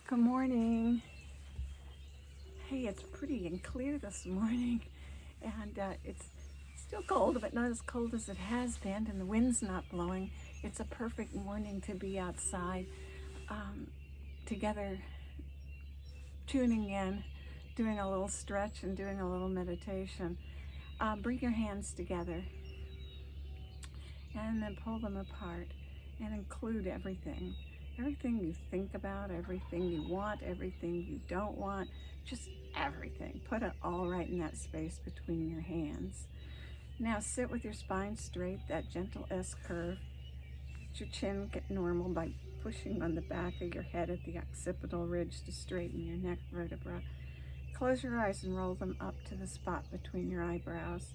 Good morning. Hey, it's pretty and clear this morning, and it's still cold, but not as cold as it has been, and the wind's not blowing. It's a perfect morning to be outside together, tuning in, doing a little stretch and doing a little meditation. Bring your hands together and then pull them apart and include everything. Everything you think about, everything you want, everything you don't want, just everything. Put it all right in that space between your hands. Now sit with your spine straight, that gentle S curve. Let your chin get normal by pushing on the back of your head at the occipital ridge to straighten your neck vertebra. Close your eyes and roll them up to the spot between your eyebrows.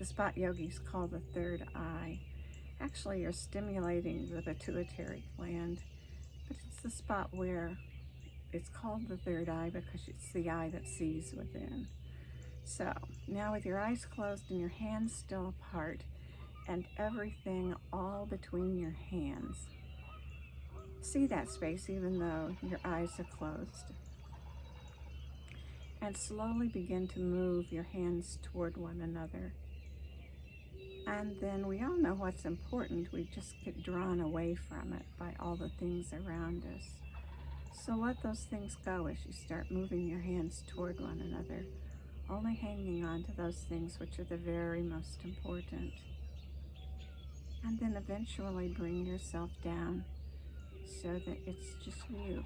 The spot yogis call the third eye. Actually, you're stimulating the pituitary gland, but it's the spot where it's called the third eye because it's the eye that sees within. So now with your eyes closed and your hands still apart and everything all between your hands, see that space even though your eyes are closed. And slowly begin to move your hands toward one another. And then we all know what's important. We just get drawn away from it by all the things around us. So let those things go as you start moving your hands toward one another, only hanging on to those things which are the very most important. And then eventually bring yourself down so that it's just you.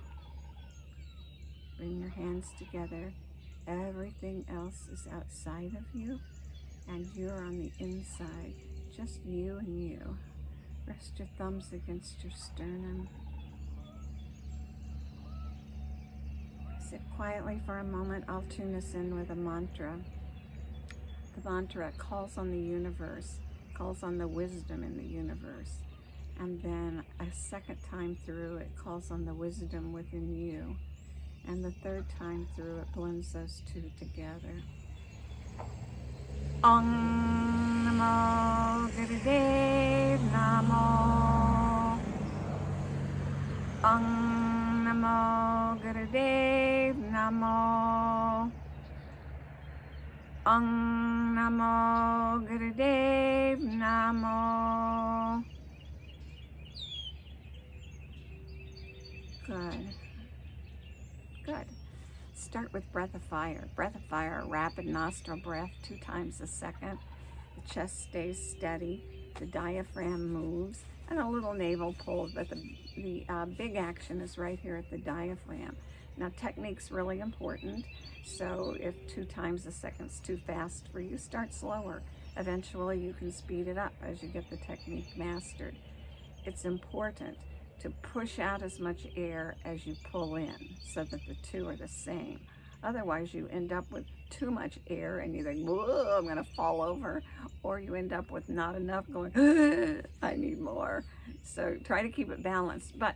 Bring your hands together. Everything else is outside of you, and you're on the inside, just you and you. Rest your thumbs against your sternum. Sit quietly for a moment. I'll tune us in with a mantra. The mantra calls on the universe, calls on the wisdom in the universe. And then a second time through, it calls on the wisdom within you. And the third time through, it blends those two together. Om Namo Gurudev Namo. Om Namo Gurudev Namo. Om Namo Gurudev Namo. Good. Good. Start with breath of fire. Breath of fire, rapid nostril breath 2 times a second. The chest stays steady. The diaphragm moves. And a little navel pull, but the big action is right here at the diaphragm. Now, technique's really important. So if 2 times a second's too fast for you, start slower. Eventually, you can speed it up as you get the technique mastered. It's important to push out as much air as you pull in so that the two are the same. Otherwise, you end up with too much air and you think, whoa, I'm gonna fall over, or you end up with not enough going, I need more. So try to keep it balanced, but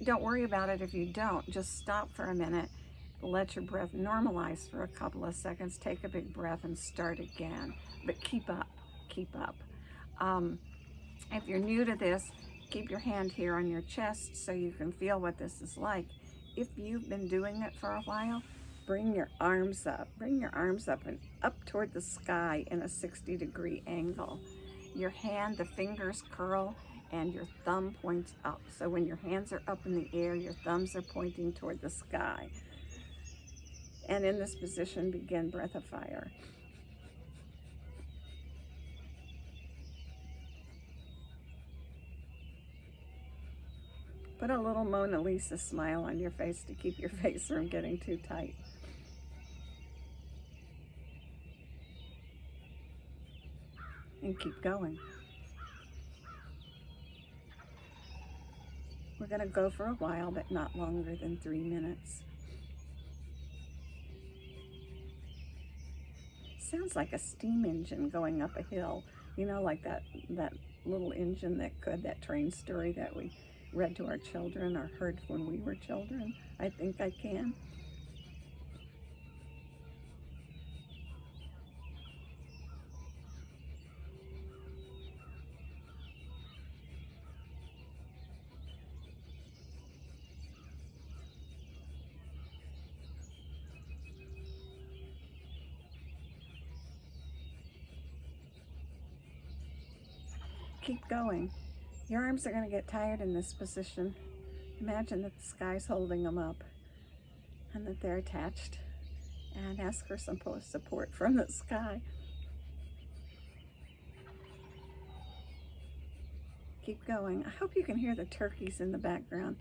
don't worry about it if you don't. Just stop for a minute, let your breath normalize for a couple of seconds, take a big breath and start again. But keep up, keep up. If you're new to this, keep your hand here on your chest so you can feel what this is like. If you've been doing it for a while, bring your arms up. Bring your arms up and up toward the sky in a 60-degree angle. Your hand, the fingers curl and your thumb points up. So when your hands are up in the air, your thumbs are pointing toward the sky. And in this position, begin breath of fire. Put a little Mona Lisa smile on your face to keep your face from getting too tight. And keep going. We're going to go for a while, but not longer than 3 minutes. Sounds like a steam engine going up a hill. You know, like that little engine that train story that we read to our children or heard when we were children. I think I can. Keep going. Your arms are going to get tired in this position. Imagine that the sky's holding them up and that they're attached, and ask for some support from the sky. Keep going. I hope you can hear the turkeys in the background.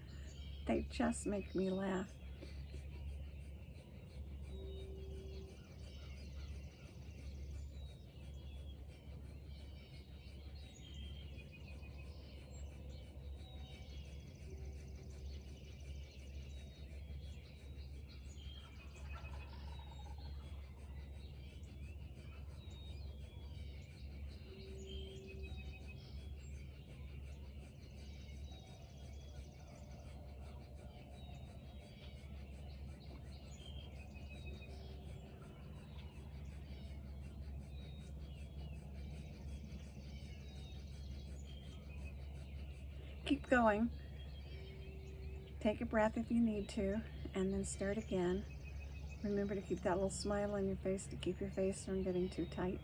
They just make me laugh. Keep going. Take a breath if you need to, and then start again. Remember to keep that little smile on your face, to keep your face from getting too tight.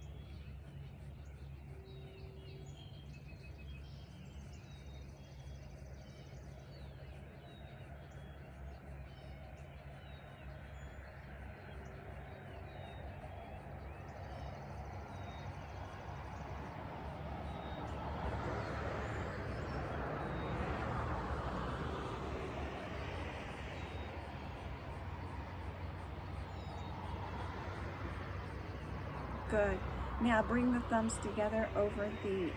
Good. Now bring the thumbs together over the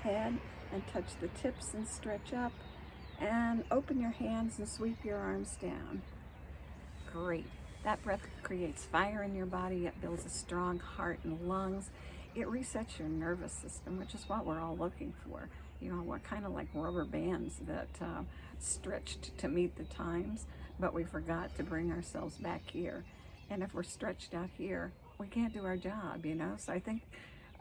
head and touch the tips and stretch up. And open your hands and sweep your arms down. Great. That breath creates fire in your body. It builds a strong heart and lungs. It resets your nervous system, which is what we're all looking for. You know, we're kind of like rubber bands that stretched to meet the times, but we forgot to bring ourselves back here. And if we're stretched out here, we can't do our job, you know? So I think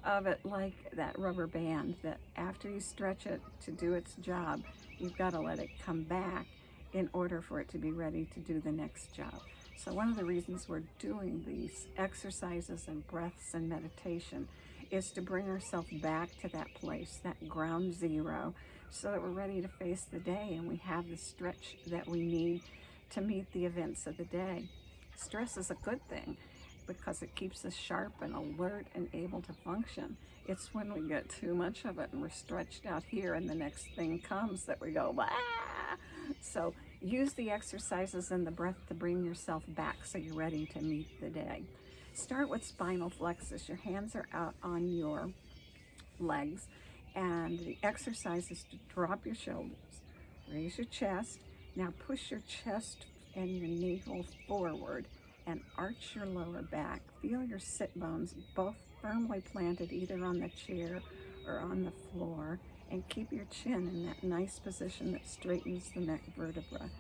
of it like that rubber band, that after you stretch it to do its job, you've got to let it come back in order for it to be ready to do the next job. So one of the reasons we're doing these exercises and breaths and meditation is to bring ourselves back to that place, that ground zero, so that we're ready to face the day and we have the stretch that we need to meet the events of the day. Stress is a good thing because it keeps us sharp and alert and able to function. It's when we get too much of it and we're stretched out here and the next thing comes that we go, ah! So use the exercises and the breath to bring yourself back so you're ready to meet the day. Start with spinal flexus. Your hands are out on your legs, and the exercise is to drop your shoulders, raise your chest. Now push your chest and your navel forward and arch your lower back. Feel your sit bones both firmly planted either on the chair or on the floor, and keep your chin in that nice position that straightens the neck vertebra.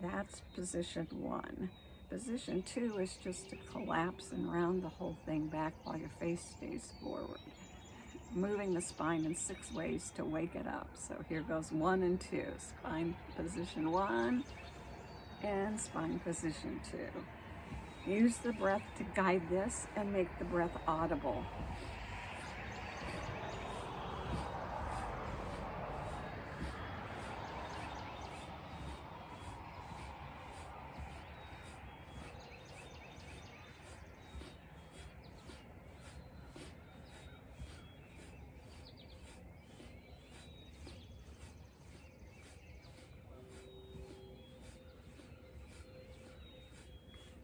That's position 1. Position 2 is just to collapse and round the whole thing back while your face stays forward, moving the spine in 6 ways to wake it up. So here goes 1 and 2. Spine position 1 and spine position 2. Use the breath to guide this and make the breath audible.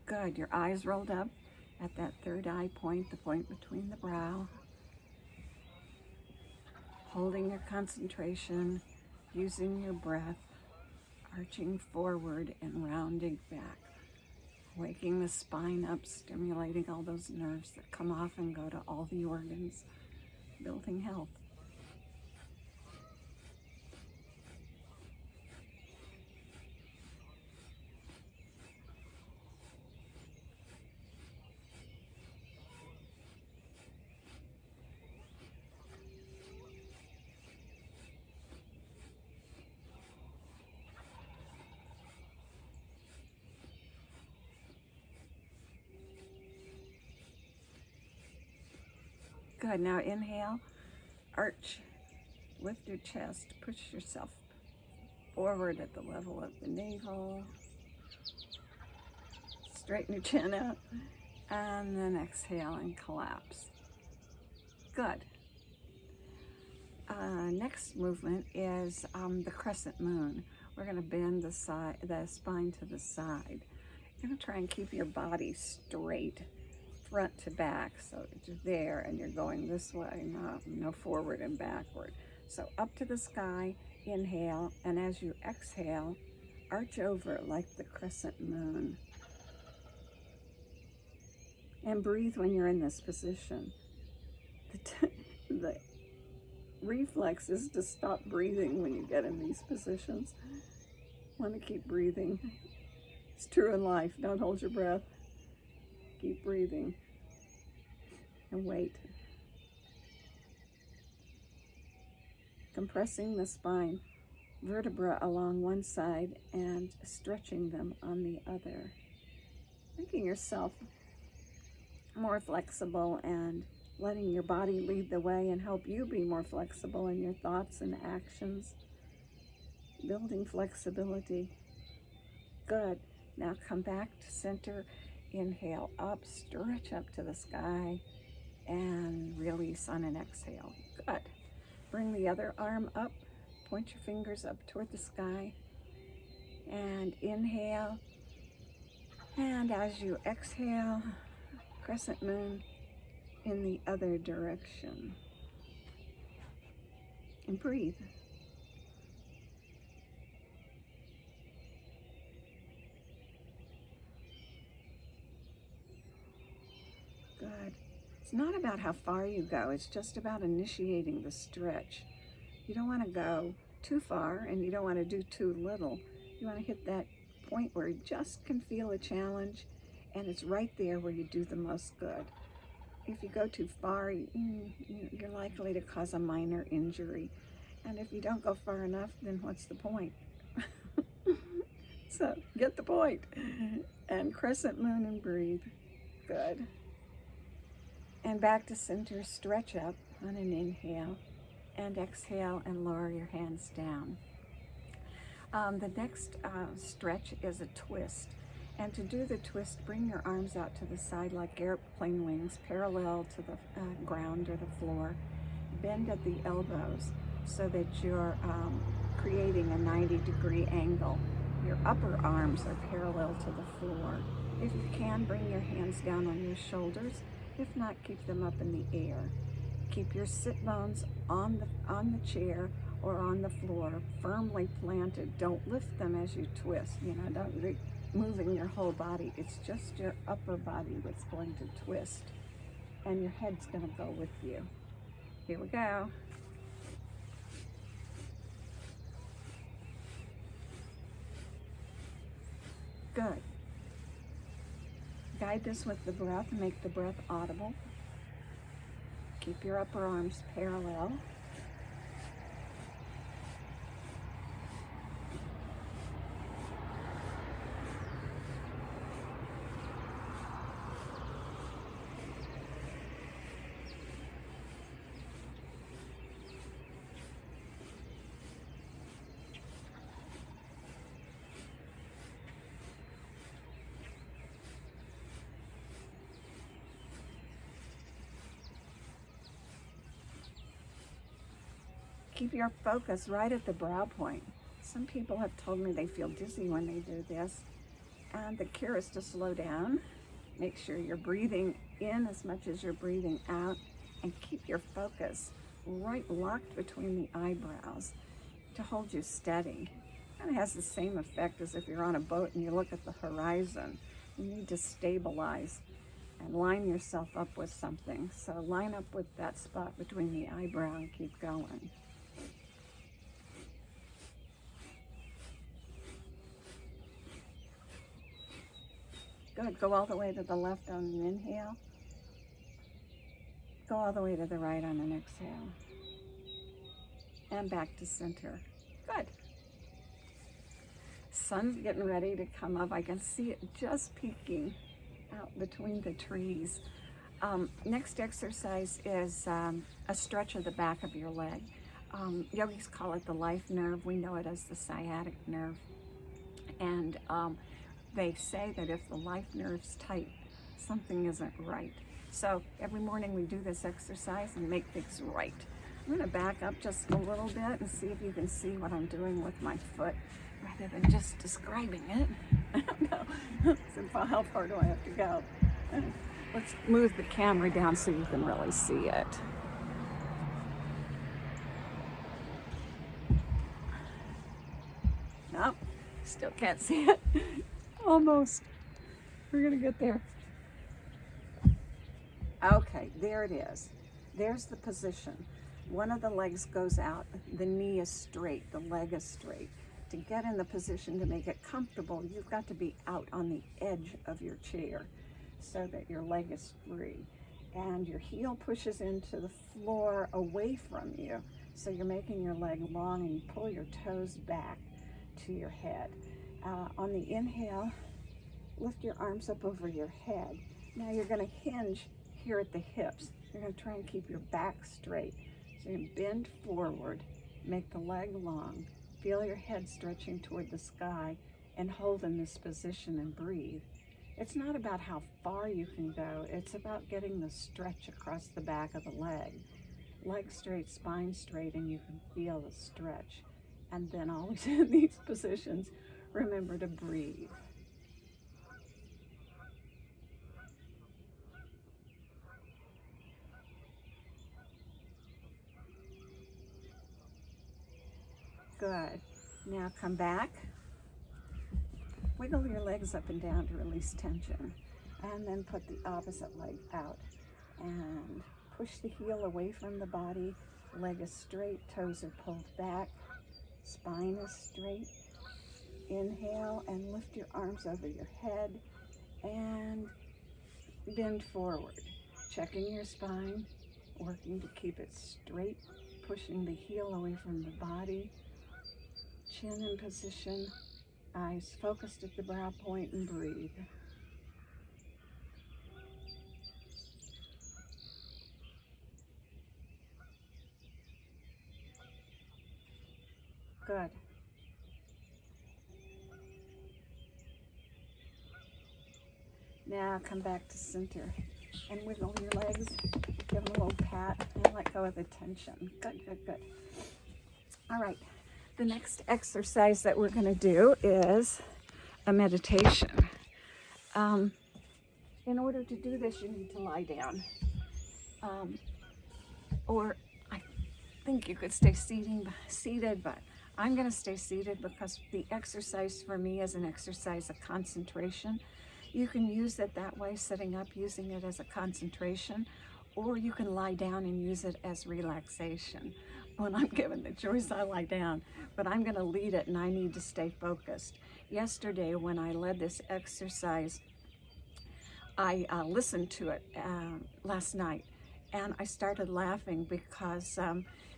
Good. Your eyes rolled up at that third eye point, the point between the brow. Holding your concentration, using your breath, arching forward and rounding back. Waking the spine up, stimulating all those nerves that come off and go to all the organs, building health. Good. Now inhale, arch, Lift your chest, push yourself forward at the level of the navel. Straighten your chin out, and then exhale and collapse. Good. Next movement is the crescent moon. We're going to bend the spine to the side. You're going to try and keep your body straight, front to back, so you're there and you're going this way, no forward and backward. So up to the sky, inhale, and as you exhale, arch over like the crescent moon. And breathe when you're in this position. The reflex is to stop breathing when you get in these positions. Want to keep breathing. It's true in life. Don't hold your breath. Keep breathing. And wait. Compressing the spine, vertebra along one side and stretching them on the other. Making yourself more flexible and letting your body lead the way and help you be more flexible in your thoughts and actions. Building flexibility. Good. Now come back to center. Inhale up, stretch up to the sky, and release on an exhale. Good. Bring the other arm up. Point your fingers up toward the sky. And inhale. And as you exhale, crescent moon in the other direction. And breathe. Good. It's not about how far you go, it's just about initiating the stretch. You don't want to go too far and you don't want to do too little. You want to hit that point where you just can feel a challenge and it's right there where you do the most good. If you go too far, you're likely to cause a minor injury. And if you don't go far enough, then what's the point? So get the point. And crescent moon and breathe. Good. And back to center, stretch up on an inhale. And exhale and lower your hands down. The next stretch is a twist. And to do the twist, bring your arms out to the side like airplane wings, parallel to the ground or the floor. Bend at the elbows so that you're creating a 90-degree angle. Your upper arms are parallel to the floor. If you can, bring your hands down on your shoulders. If not, keep them up in the air. Keep your sit bones on the chair or on the floor, firmly planted. Don't lift them as you twist. Don't moving your whole body. It's just your upper body that's going to twist, and your head's going to go with you. Here we go. Good. Guide this with the breath. Make the breath audible. Keep your upper arms parallel. Keep your focus right at the brow point. Some people have told me they feel dizzy when they do this. And the cure is to slow down. Make sure you're breathing in as much as you're breathing out. And keep your focus right locked between the eyebrows to hold you steady. Kind of has the same effect as if you're on a boat and you look at the horizon. You need to stabilize and line yourself up with something. So line up with that spot between the eyebrow and keep going. Good. Go all the way to the left on an inhale. Go all the way to the right on an exhale. And back to center. Good. Sun's getting ready to come up. I can see it just peeking out between the trees. Next exercise is a stretch of the back of your leg. Yogis call it the life nerve. We know it as the sciatic nerve. And they say that if the life nerve's tight, something isn't right. So every morning we do this exercise and make things right. I'm going to back up just a little bit and see if you can see what I'm doing with my foot rather than just describing it. I don't know. So how far do I have to go? Let's move the camera down so you can really see it. Nope, still can't see it. Almost. We're going to get there. Okay, there it is. There's the position. One of the legs goes out, the knee is straight, the leg is straight. To get in the position to make it comfortable, you've got to be out on the edge of your chair so that your leg is free. And your heel pushes into the floor away from you. So you're making your leg long and you pull your toes back to your head. On the inhale, lift your arms up over your head. Now you're going to hinge here at the hips. You're going to try and keep your back straight. So you bend forward, make the leg long, feel your head stretching toward the sky, and hold in this position and breathe. It's not about how far you can go, it's about getting the stretch across the back of the leg. Leg straight, spine straight, and you can feel the stretch. And then always in these positions, remember to breathe. Good. Now come back. Wiggle your legs up and down to release tension. And then put the opposite leg out. And push the heel away from the body. Leg is straight, toes are pulled back. Spine is straight. Inhale and lift your arms over your head. And bend forward. Checking your spine. Working to keep it straight. Pushing the heel away from the body. Chin in position, eyes focused at the brow point, and breathe. Good. Now come back to center and wiggle your legs, give them a little pat, and let go of the tension. Good, good, good. All right. The next exercise that we're going to do is a meditation. In order to do this, you need to lie down. Or I think you could stay seated, but I'm going to stay seated because the exercise for me is an exercise of concentration. You can use it that way, sitting up, using it as a concentration, or you can lie down and use it as relaxation. When I'm given the choice, I lie down, but I'm going to lead it and I need to stay focused. Yesterday, when I led this exercise, I listened to it last night, and I started laughing because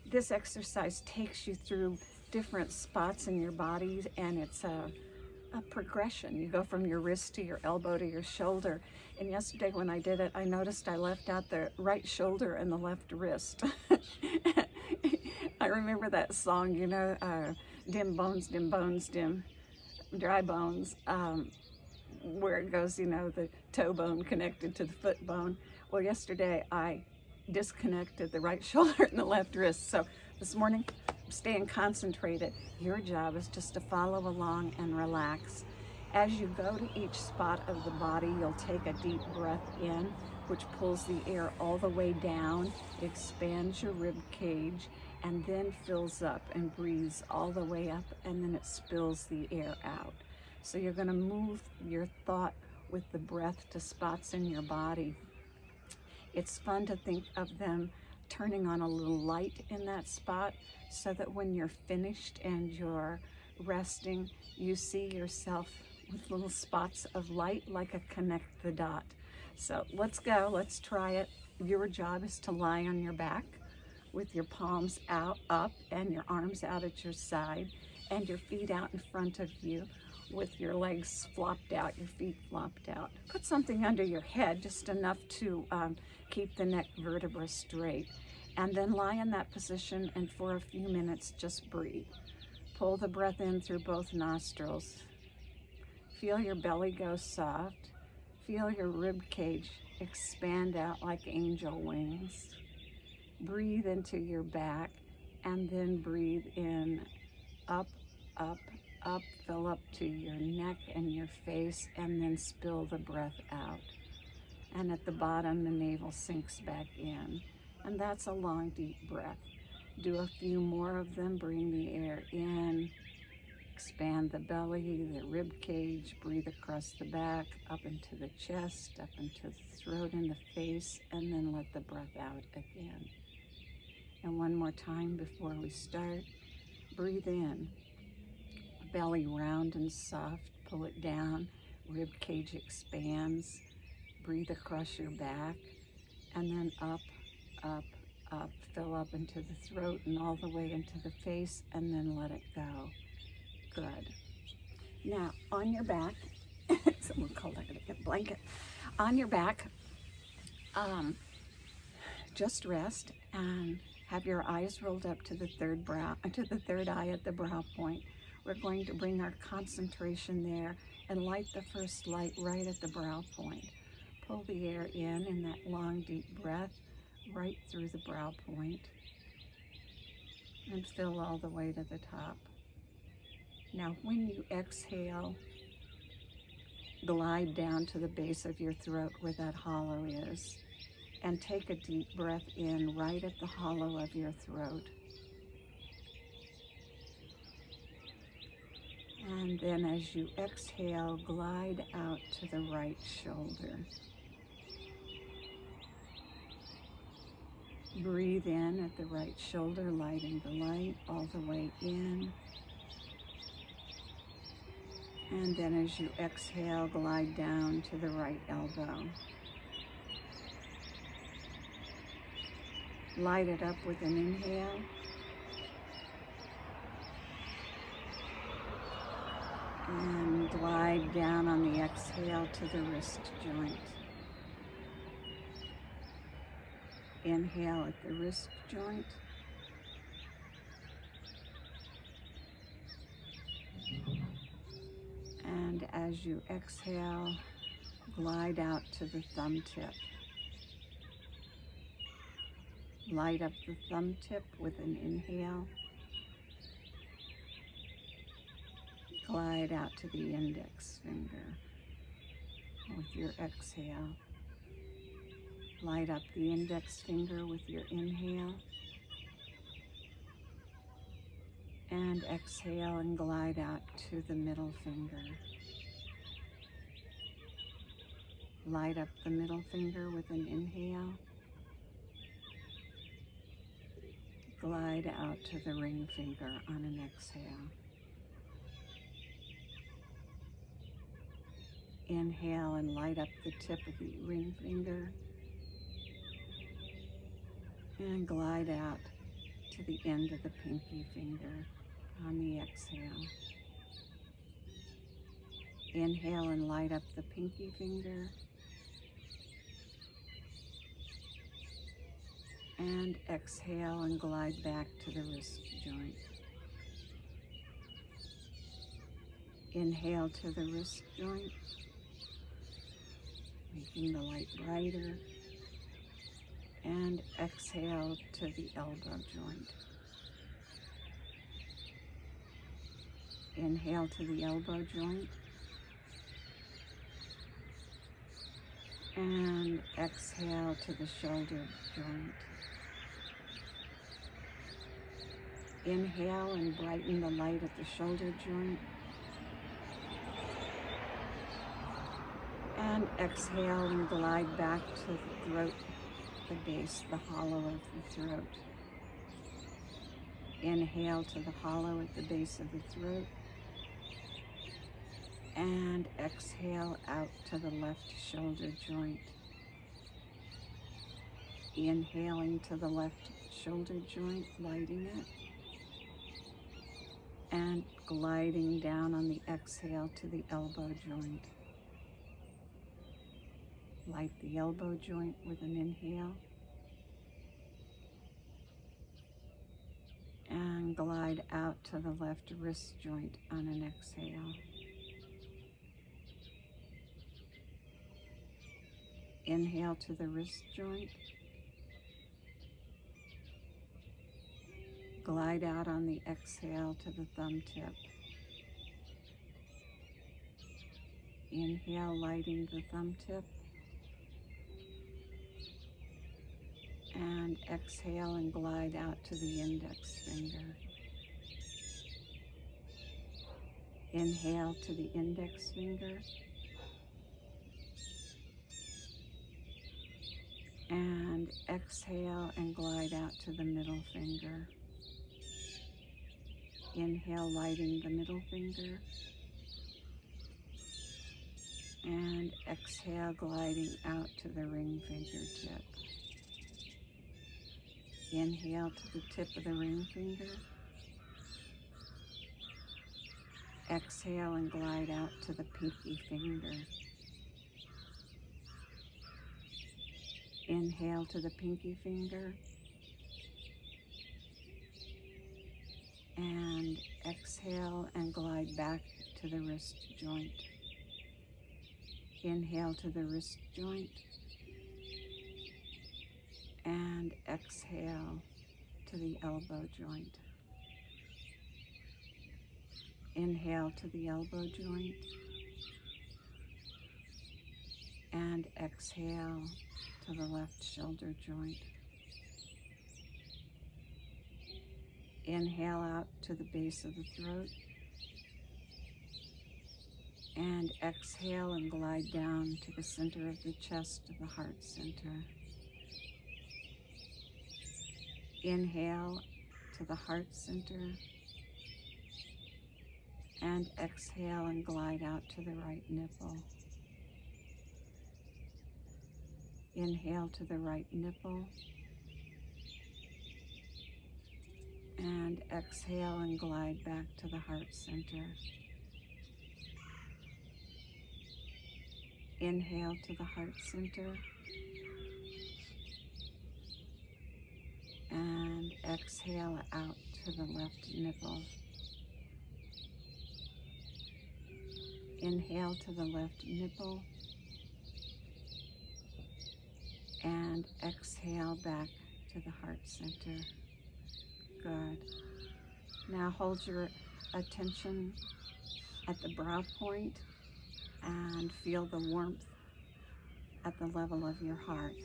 this exercise takes you through different spots in your body, and it's a progression. You go from your wrist to your elbow to your shoulder. And yesterday when I did it, I noticed I left out the right shoulder and the left wrist. I remember that song, you know, dim bones, dim, dry bones, where it goes, you know, the toe bone connected to the foot bone. Well, yesterday I disconnected the right shoulder and the left wrist. So this morning, I'm staying concentrated. Your job is just to follow along and relax. As you go to each spot of the body, you'll take a deep breath in, which pulls the air all the way down, expands your rib cage, and then fills up and breathes all the way up, and then it spills the air out. So you're going to move your thought with the breath to spots in your body. It's fun to think of them turning on a little light in that spot so that when you're finished and you're resting, you see yourself with little spots of light like a connect the dot. So let's go, let's try it. Your job is to lie on your back with your palms out, up, and your arms out at your side, and your feet out in front of you with your legs flopped out, your feet flopped out. Put something under your head, just enough to keep the neck vertebra straight. And then lie in that position and for a few minutes just breathe. Pull the breath in through both nostrils. Feel your belly go soft. Feel your rib cage expand out like angel wings. Breathe into your back and then breathe in, up, up, up. Fill up to your neck and your face and then spill the breath out. And at the bottom, the navel sinks back in. And that's a long, deep breath. Do a few more of them. Bring the air in. Expand the belly, the rib cage. Breathe across the back, up into the chest, up into the throat and the face, and then let the breath out again. And one more time before we start. Breathe in. Belly round and soft. Pull it down. Rib cage expands. Breathe across your back, and then up, up, up. Fill up into the throat and all the way into the face, and then let it go. Good. Now, on your back, it's a little cold, I'm gonna get a blanket. On your back, just rest and have your eyes rolled up to the third eye at the brow point. We're going to bring our concentration there and light the first light right at the brow point. Pull the air in that long, deep breath right through the brow point and fill all the way to the top. Now, when you exhale, glide down to the base of your throat where that hollow is and take a deep breath in right at the hollow of your throat. And then as you exhale, glide out to the right shoulder. Breathe in at the right shoulder, lighting the light all the way in. And then as you exhale, glide down to the right elbow. Light it up with an inhale. And glide down on the exhale to the wrist joint. Inhale at the wrist joint. And as you exhale, glide out to the thumb tip. Light up the thumb tip with an inhale. Glide out to the index finger with your exhale. Light up the index finger with your inhale. And exhale and glide out to the middle finger. Light up the middle finger with an inhale. Glide out to the ring finger on an exhale. Inhale and light up the tip of the ring finger. And glide out to the end of the pinky finger on the exhale. Inhale and light up the pinky finger. And exhale and glide back to the wrist joint. Inhale to the wrist joint, making the light brighter. And exhale to the elbow joint. Inhale to the elbow joint. And exhale to the shoulder joint. Inhale and brighten the light at the shoulder joint. And exhale and glide back to the throat, the base, the hollow of the throat. Inhale to the hollow at the base of the throat. And exhale out to the left shoulder joint. Inhaling to the left shoulder joint, lighting it. And gliding down on the exhale to the elbow joint. Light the elbow joint with an inhale. and glide out to the left wrist joint on an exhale. Inhale to the wrist joint. Glide out on the exhale to the thumb tip. Inhale, lighting the thumb tip. And exhale and glide out to the index finger. Inhale to the index finger. And exhale and glide out to the middle finger. Inhale, lighting the middle finger. And exhale, gliding out to the ring finger tip. Inhale to the tip of the ring finger. Exhale and glide out to the pinky finger. Inhale to the pinky finger. And exhale and glide back to the wrist joint. Inhale to the wrist joint. And exhale to the elbow joint. Inhale to the elbow joint. And exhale to the left shoulder joint. Inhale out to the base of the throat. And exhale and glide down to the center of the chest, to the heart center. Inhale to the heart center. And exhale and glide out to the right nipple. Inhale to the right nipple. And exhale and glide back to the heart center. Inhale to the heart center. And exhale out to the left nipple. Inhale to the left nipple. And exhale back to the heart center. Good. Now hold your attention at the brow point and feel the warmth at the level of your heart.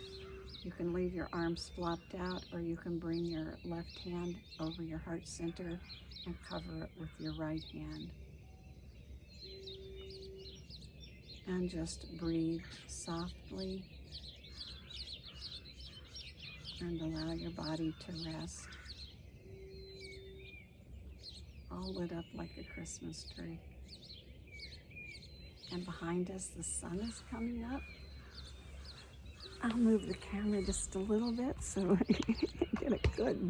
You can leave your arms flopped out, or you can bring your left hand over your heart center and cover it with your right hand. And just breathe softly and allow your body to rest. All lit up like a Christmas tree. And behind us, the sun is coming up. I'll move the camera just a little bit so you can get a good